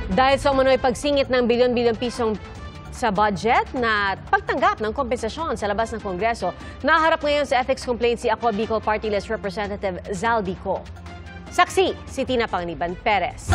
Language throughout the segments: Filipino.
Dahil sa umano'y pagsingit ng bilyon-bilyon pisong sa budget na pagtanggap ng kompensasyon sa labas ng Kongreso, naharap ngayon sa ethics complaint si Ako Bicol Party List Representative Zaldico. Saksi si Tina Panganiban Perez.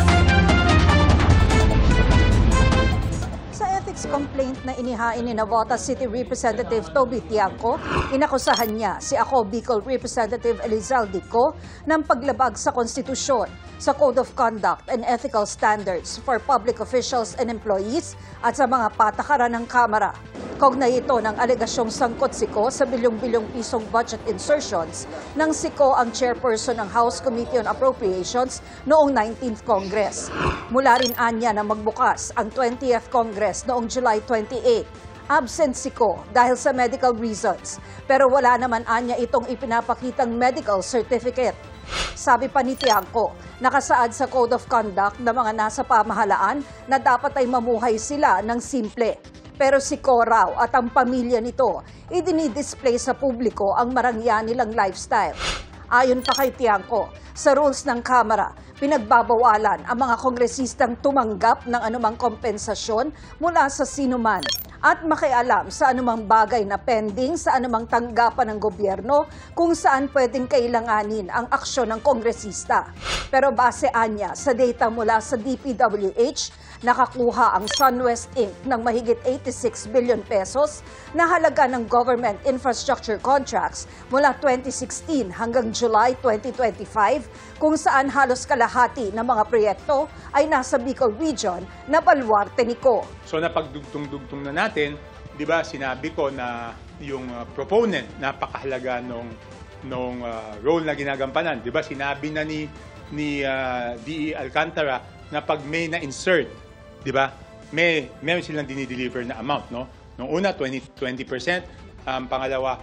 Sa ethics complaint na inihain ni Navotas City Representative Toby Tiangco, inakusahan niya si Ako Bicol Representative Elizaldico ng paglabag sa konstitusyon, sa Code of Conduct and Ethical Standards for Public Officials and Employees at sa mga patakaran ng Kamara. Kaugnay ito ng alegasyong sangkot siko sa bilyong-bilyong pisong budget insertions ng siko ang chairperson ng House Committee on Appropriations noong 19th Congress. Mula rin anya na magbukas ang 20th Congress noong July 28. Absent siko dahil sa medical reasons, pero wala naman anya itong ipinapakitang medical certificate. Sabi pa ni Tiangco, nakasaad sa Code of Conduct na mga nasa pamahalaan na dapat ay mamuhay sila ng simple. Pero si Coraw at ang pamilya nito, idinidisplay sa publiko ang marangya nilang lifestyle. Ayon pa kay Tiangco, sa rules ng Kamara, pinagbabawalan ang mga kongresistang tumanggap ng anumang kompensasyon mula sa sinuman at makialam sa anumang bagay na pending sa anumang tanggapan ng gobyerno kung saan pwedeng kailanganin ang aksyon ng kongresista. Pero base anya sa data mula sa DPWH, nakakuha ang SunWest Inc. ng mahigit 86 billion pesos na halaga ng government infrastructure contracts mula 2016 hanggang July 2025, kung saan halos kalahati ng mga proyekto ay nasa Bicol Region na baluarte ni Co. So napagdugtong-dugtong na natin, 'di ba, sinabi ko na yung proponent napakahalaga nung role na ginagampanan, 'di ba? Sinabi na ni DE Alcantara na pag may na-insert, 'di ba? Meron silang dinideliver na amount, no? Nung una 20%, pangalawa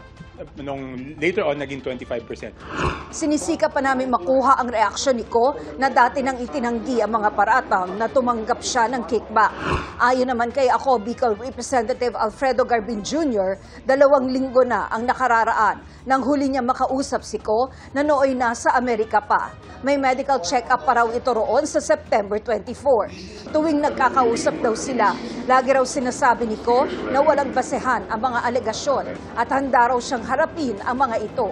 nung later on naging 25%. Sinisika pa namin makuha ang reaksyon ni Co na dati nang itinanggi ang mga paratang na tumanggap siya ng kickback. Ayon naman kay Ako Bicol Representative Alfredo Garbin Jr., 2 linggo na ang nakararaan nang huli niya makausap si Co na nooy nasa Amerika pa. May medical check-up pa raw ito roon sa September 24. Tuwing nagkakausap daw sila, lagi raw sinasabi ni Co na walang basehan ang mga alegasyon at handa raw siyang harapin ang mga ito.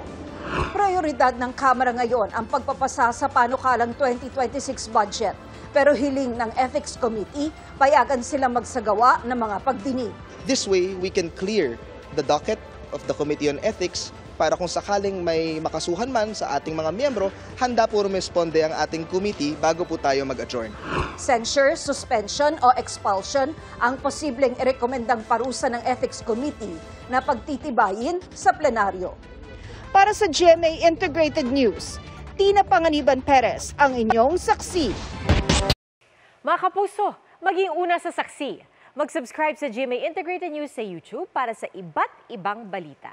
Prioridad ng Kamara ngayon ang pagpapasa sa panukalang 2026 budget. Pero hiling ng Ethics Committee, payagan silang magsagawa ng mga pagdinig. This way, we can clear the docket of the Committee on Ethics para kung sakaling may makasuhan man sa ating mga miyembro, handa po rumisponde ang ating committee bago po tayo mag-adjourn. Censure, suspension o expulsion ang posibleng irekomendang parusa ng Ethics Committee na pagtitibayin sa plenaryo. Para sa GMA Integrated News, Tina Panganiban Perez, ang inyong saksi. Mga kapuso, maging una sa saksi. Mag-subscribe sa GMA Integrated News sa YouTube para sa iba't ibang balita.